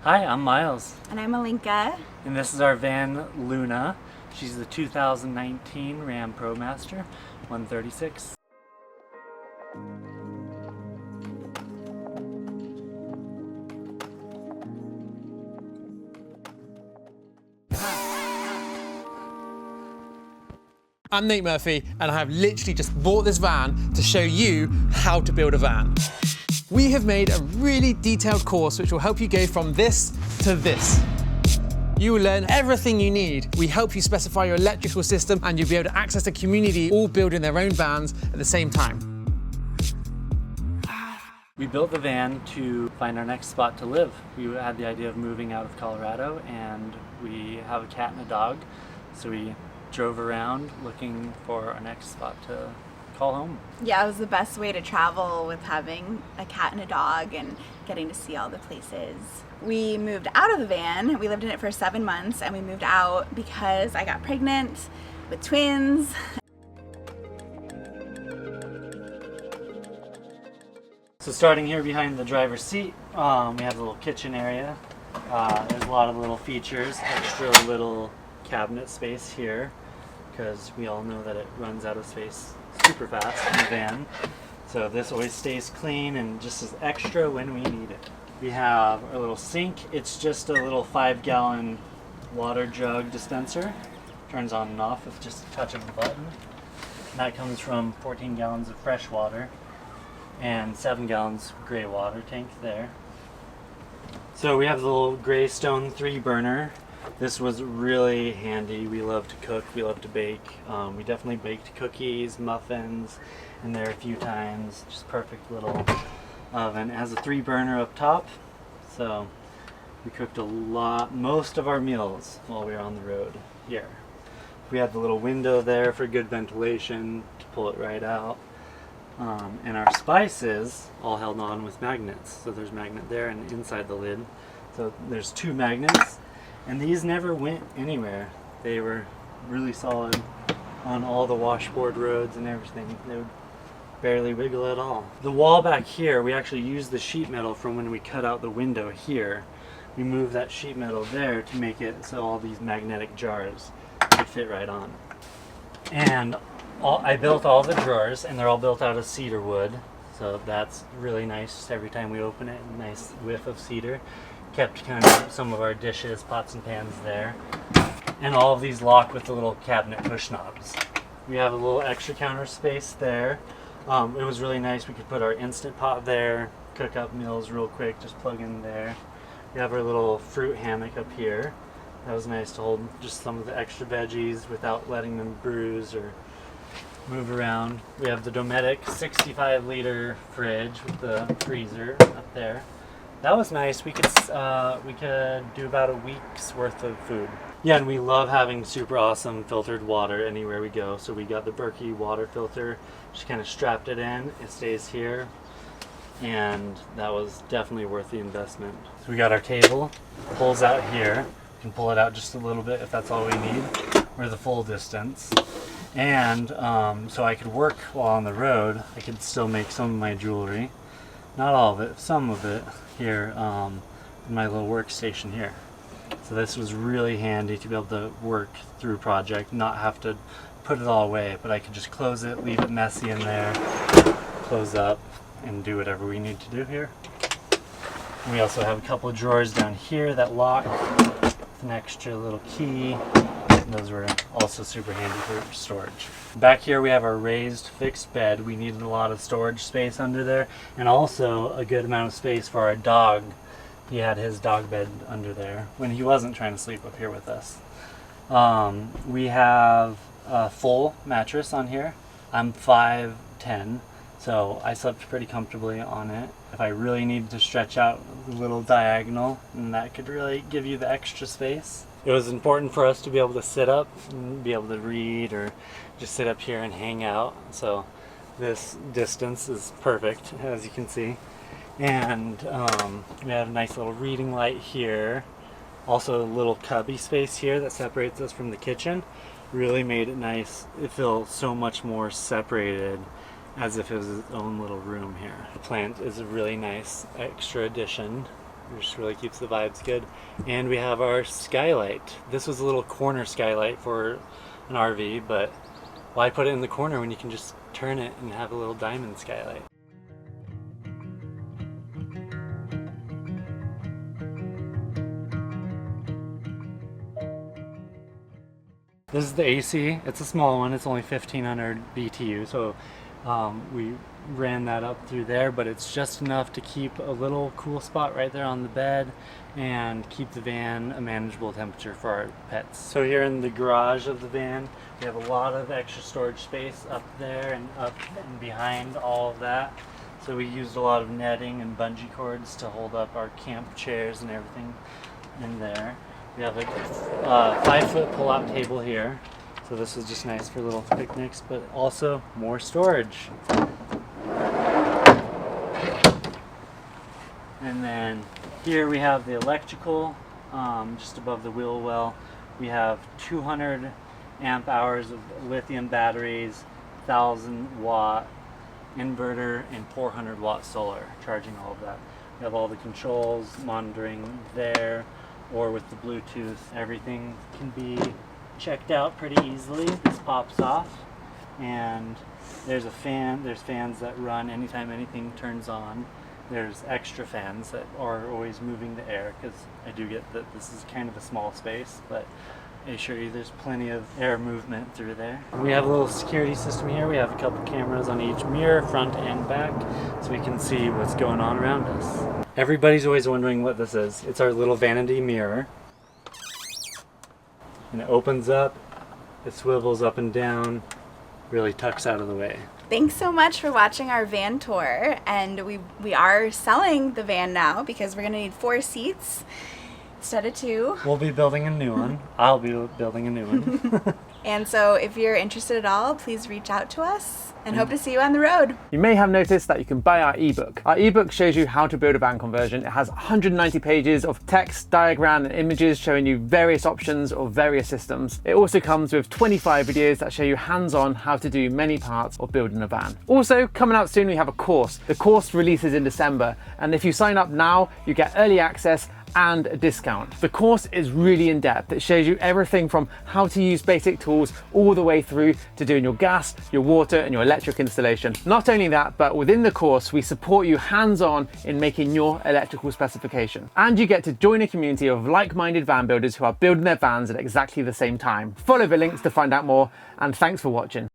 Hi, I'm Miles, And I'm Alinka. and this is our van Luna. She's the 2019 Ram ProMaster 136. I'm Nate Murphy, and I have literally just bought this van to show you how to build a van. We have made a really detailed course which will help you go from this to this. You will learn everything you need. We help you specify your electrical system, and you'll be able to access the community all building their own vans at the same time. We built the van to find our next spot to live. We had the idea of moving out of Colorado, and we have a cat and a dog, so we drove around looking for our next spot to call home. Yeah, it was the best way to travel with having a cat and a dog and getting to see all the places. We moved out of the van. We lived in it for 7 months, and we moved out because I got pregnant with twins. So starting here behind the driver's seat, we have a little kitchen area. There's a lot of little features, extra little cabinet space here, because we all know that it runs out of space super fast in the van. So this always stays clean and just is extra when we need it. We have our little sink. It's just a little 5-gallon water jug dispenser. Turns on and off with just a touch of a button. And that comes from 14 gallons of fresh water and 7 gallons gray water tank there. So we have the little gray stone 3-burner. This was really handy. We love to cook, we love to bake. We definitely baked cookies, muffins in there a few times. Just perfect little oven. It has a 3-burner up top, so we cooked most of our meals while we were on the road here. We had the little window there for good ventilation to pull it right out. And our spices all held on with magnets. So there's a magnet there and inside the lid. So there's 2 magnets. And these never went anywhere. They were really solid on all the washboard roads and everything. They would barely wiggle at all. The wall back here, we actually used the sheet metal from when we cut out the window here. We moved that sheet metal there to make it so all these magnetic jars could fit right on. And I built all the drawers, and they're all built out of cedar wood. So that's really nice. Every time we open it, a nice whiff of cedar. Kept kind of some of our dishes, pots and pans there. And all of these lock with the little cabinet push knobs. We have a little extra counter space there. It was really nice. We could put our Instant Pot there, cook up meals real quick, just plug in there. We have our little fruit hammock up here. That was nice to hold just some of the extra veggies without letting them bruise or move around. We have the Dometic 65-liter fridge with the freezer up there. That was nice. We could do about a week's worth of food. Yeah, and we love having super awesome filtered water anywhere we go. So we got the Berkey water filter. Just kind of strapped it in. It stays here, and that was definitely worth the investment. So we got our table. Pulls out here. You can pull it out just a little bit if that's all we need, or the full distance. And so I could work while on the road. I could still make some of my jewelry. Not all of it, some of it here in my little workstation here. So this was really handy to be able to work through a project, not have to put it all away, but I could just close it, leave it messy in there, close up, and do whatever we need to do here. And we also have a couple of drawers down here that lock with an extra little key. Those were also super handy for storage. Back here we have our raised fixed bed. We needed a lot of storage space under there, and also a good amount of space for our dog. He had his dog bed under there when he wasn't trying to sleep up here with us. We have a full mattress on here. I'm 5'10", so I slept pretty comfortably on it. If I really needed to stretch out a little diagonal, and that could really give you the extra space. It was important for us to be able to sit up and be able to read or just sit up here and hang out. So this distance is perfect, as you can see. And we have a nice little reading light here. Also a little cubby space here that separates us from the kitchen. Really made it nice. It feels so much more separated, as if it was its own little room here. The plant is a really nice extra addition. It just really keeps the vibes good. And we have our skylight. This was a little corner skylight for an RV, but why put it in the corner when you can just turn it and have a little diamond skylight? This is the AC. It's a small one. It's only 1500 BTU, so we ran that up through there, but it's just enough to keep a little cool spot right there on the bed and keep the van a manageable temperature for our pets. So here in the garage of the van, we have a lot of extra storage space up there and up and behind all of that. So we used a lot of netting and bungee cords to hold up our camp chairs and everything in there. We have a 5-foot pull-out table here, so this is just nice for little picnics, but also more storage. And then here we have the electrical, just above the wheel well. We have 200 amp hours of lithium batteries, 1,000-watt inverter, and 400-watt solar, charging all of that. We have all the controls, monitoring there, or with the Bluetooth. Everything can be checked out pretty easily. This pops off, and there's a fan. There's fans that run anytime anything turns on. There's extra fans that are always moving the air, because I do get that this is kind of a small space, but I assure you there's plenty of air movement through there. We have a little security system here. We have a couple cameras on each mirror, front and back, so we can see what's going on around us. Everybody's always wondering what this is. It's our little vanity mirror. And it opens up, it swivels up and down, really tucks out of the way. Thanks so much for watching our van tour, and we are selling the van now because we're gonna need 4 seats instead of 2. We'll be building a new one. I'll be building a new one. And so if you're interested at all, please reach out to us and hope to see you on the road. You may have noticed that you can buy our ebook. Our ebook shows you how to build a van conversion. It has 190 pages of text, diagram, and images showing you various options of various systems. It also comes with 25 videos that show you hands-on how to do many parts of building a van. Also, coming out soon, we have a course. The course releases in December, and if you sign up now, you get early access and a discount. The course is really in depth. It shows you everything from how to use basic tools all the way through to doing your gas, your water, and your electric installation. Not only that, but within the course, we support you hands-on in making your electrical specification. And you get to join a community of like-minded van builders who are building their vans at exactly the same time. Follow the links to find out more, and thanks for watching.